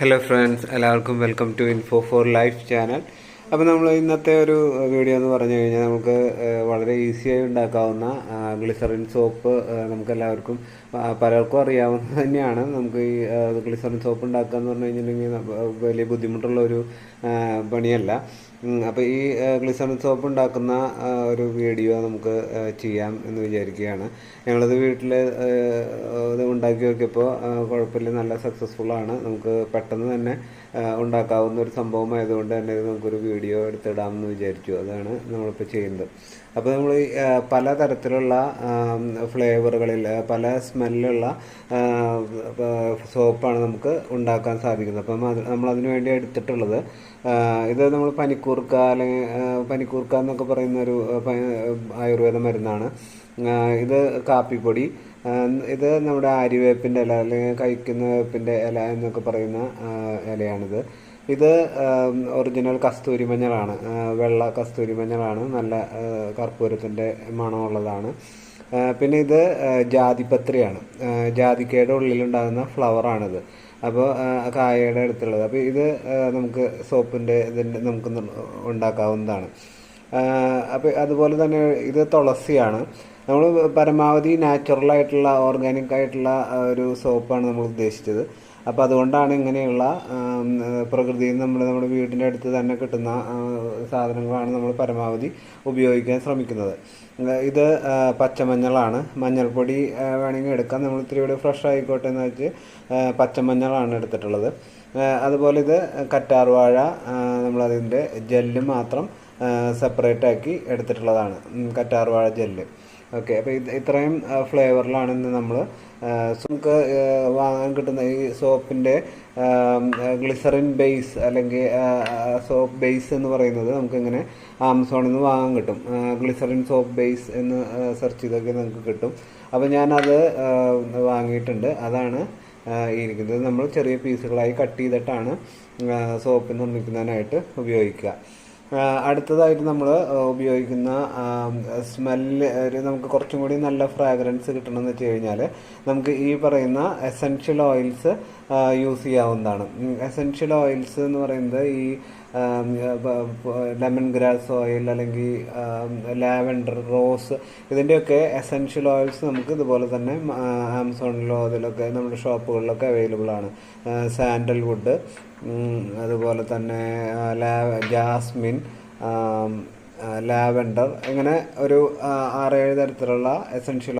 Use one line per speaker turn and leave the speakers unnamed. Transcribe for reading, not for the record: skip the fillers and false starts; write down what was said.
Hello friends, എല്ലാവർക്കും welcome to info for life channel. അപ്പോൾ നമ്മൾ ഇന്നത്തെ ഒരു വീഡിയോ എന്ന് പറഞ്ഞു കഴിഞ്ഞാൽ നമുക്ക് വളരെ ഈസിയായി ഉണ്ടാക്കാവുന്ന ഗ്ലിസറിൻ സോപ്പ് നമുക്കെല്ലാവർക്കും പലർക്കും അറിയാവുന്നത് തന്നെയാണ്. നമുക്ക് ഈ ഗ്ലിസറിൻ സോപ്പ് ഉണ്ടാക്കുക എന്ന് പറഞ്ഞു കഴിഞ്ഞിട്ടുണ്ടെങ്കിൽ വലിയ ബുദ്ധിമുട്ടുള്ള ഒരു പണിയല്ല. അപ്പോൾ ഈ ഗ്ലിസറിൻ സോപ്പ് ഉണ്ടാക്കുന്ന ഒരു വീഡിയോ നമുക്ക് ചെയ്യാം എന്ന് വിചാരിക്കുകയാണ്. ഞങ്ങളത് വീട്ടിൽ ഇത് ഉണ്ടാക്കി നോക്കിയപ്പോൾ കുഴപ്പമില്ല, നല്ല സക്സസ്ഫുള്ളാണ്. നമുക്ക് പെട്ടെന്ന് തന്നെ ഉണ്ടാക്കാവുന്ന ഒരു സംഭവമായതുകൊണ്ട് തന്നെ ഇത് നമുക്കൊരു വീഡിയോ എടുത്തിടാമെന്ന് വിചാരിച്ചു. അതാണ് നമ്മളിപ്പോൾ ചെയ്യുന്നത്. അപ്പോൾ നമ്മൾ പലതരത്തിലുള്ള ഫ്ലേവറുകളിൽ പല സ്മെല്ലുള്ള സോപ്പാണ് നമുക്ക് ഉണ്ടാക്കാൻ സാധിക്കുന്നത്. അപ്പം നമ്മളതിന് വേണ്ടി എടുത്തിട്ടുള്ളത് ഇത് നമ്മൾ പനിക്കൂർക്ക അല്ലെങ്കിൽ പനിക്കൂർക്ക എന്നൊക്കെ പറയുന്ന ഒരു ആയുർവേദ മരുന്നാണ്. ഇത് കാപ്പിപ്പൊടി, ഇത് നമ്മുടെ ആര്യവേപ്പിൻ്റെ ഇല അല്ലെങ്കിൽ കഴിക്കുന്ന വേപ്പിൻ്റെ ഇല എന്നൊക്കെ പറയുന്ന ഇലയാണിത്. ഇത് ഒറിജിനൽ കസ്തൂരി മഞ്ഞളാണ്, വെള്ള കസ്തൂരി മഞ്ഞളാണ്, നല്ല കർപ്പൂരത്തിൻ്റെ മണമുള്ളതാണ്. പിന്നെ ഇത് ജാതിപത്രിയാണ്, ജാതിക്കയുടെ ഉള്ളിലുണ്ടാകുന്ന ഫ്ലവറാണിത്. അപ്പോൾ കായയുടെ അടുത്തുള്ളത്. അപ്പോൾ ഇത് നമുക്ക് സോപ്പിൻ്റെ ഇതിൻ്റെ നമുക്ക് ഉണ്ടാക്കാവുന്നതാണ്. അപ്പോൾ അതുപോലെ തന്നെ ഇത് തുളസിയാണ്. നമ്മൾ പരമാവധി നാച്ചുറലായിട്ടുള്ള ഓർഗാനിക് ആയിട്ടുള്ള ഒരു സോപ്പാണ് നമ്മൾ ഉദ്ദേശിച്ചത്. അപ്പോൾ അതുകൊണ്ടാണ് ഇങ്ങനെയുള്ള പ്രകൃതിയിൽ നമ്മുടെ വീടിൻ്റെ അടുത്ത് തന്നെ കിട്ടുന്ന സാധനങ്ങളാണ് നമ്മൾ പരമാവധി ഉപയോഗിക്കാൻ ശ്രമിക്കുന്നത്. ഇത് പച്ചമഞ്ഞളാണ്, മഞ്ഞൾപ്പൊടി വേണമെങ്കിൽ എടുക്കാം. നമ്മൾ ഇത്തിരി കൂടി ഫ്രഷ് ആയിക്കോട്ടെ എന്ന് വെച്ച് പച്ചമഞ്ഞളാണ് എടുത്തിട്ടുള്ളത്. അതുപോലെ ഇത് കറ്റാർവാഴ, നമ്മളതിൻ്റെ ജെല്ല് മാത്രം സെപ്പറേറ്റ് ആക്കി എടുത്തിട്ടുള്ളതാണ്, കറ്റാർവാഴ ജെല്ല്. ഓക്കെ, അപ്പോൾ ഇത്രയും ഫ്ലേവറിലാണ് ഇന്ന് നമ്മൾ നമുക്ക് വാങ്ങാൻ കിട്ടുന്ന ഈ സോപ്പിൻ്റെ ഗ്ലിസറിൻ ബേസ് അല്ലെങ്കിൽ സോപ്പ് ബേസ് എന്ന് പറയുന്നത് നമുക്കിങ്ങനെ ആമസോണിൽ നിന്ന് വാങ്ങാൻ കിട്ടും. ഗ്ലിസറിൻ സോപ്പ് ബേസ് എന്ന് സെർച്ച് ചെയ്തൊക്കെ നമുക്ക് കിട്ടും. അപ്പോൾ ഞാനത് വാങ്ങിയിട്ടുണ്ട്. അതാണ് ഇരിക്കുന്നത്. നമ്മൾ ചെറിയ പീസുകളായി കട്ട് ചെയ്തിട്ടാണ് സോപ്പ് നിർമ്മിക്കുന്നതിനായിട്ട് ഉപയോഗിക്കുക. അടുത്തതായിട്ട് നമ്മൾ ഉപയോഗിക്കുന്ന സ്മെല്ല് നമുക്ക് കുറച്ചും കൂടി നല്ല ഫ്രാഗ്രൻസ് കിട്ടണമെന്ന് വെച്ച് കഴിഞ്ഞാൽ നമുക്ക് ഈ പറയുന്ന എസെൻഷ്യൽ ഓയിൽസ് യൂസ് ചെയ്യാവുന്നതാണ്. എസെൻഷ്യൽ ഓയിൽസ് എന്ന് പറയുന്നത് ഈ ലെമൺ ഗ്രാസ് ഓയിൽ അല്ലെങ്കിൽ ലാവൻഡർ, റോസ്, ഇതിൻ്റെയൊക്കെ എസെൻഷ്യൽ ഓയിൽസ് നമുക്ക് ഇതുപോലെ തന്നെ ആമസോണിലോ അതിലൊക്കെ നമ്മുടെ ഷോപ്പുകളിലൊക്കെ അവൈലബിൾ ആണ്. സാൻഡൽവുഡ്, അതുപോലെ തന്നെ ജാസ്മിൻ, ലാവൻഡർ, ഇങ്ങനെ ഒരു 6-7 തരത്തിലുള്ള എസെൻഷ്യൽ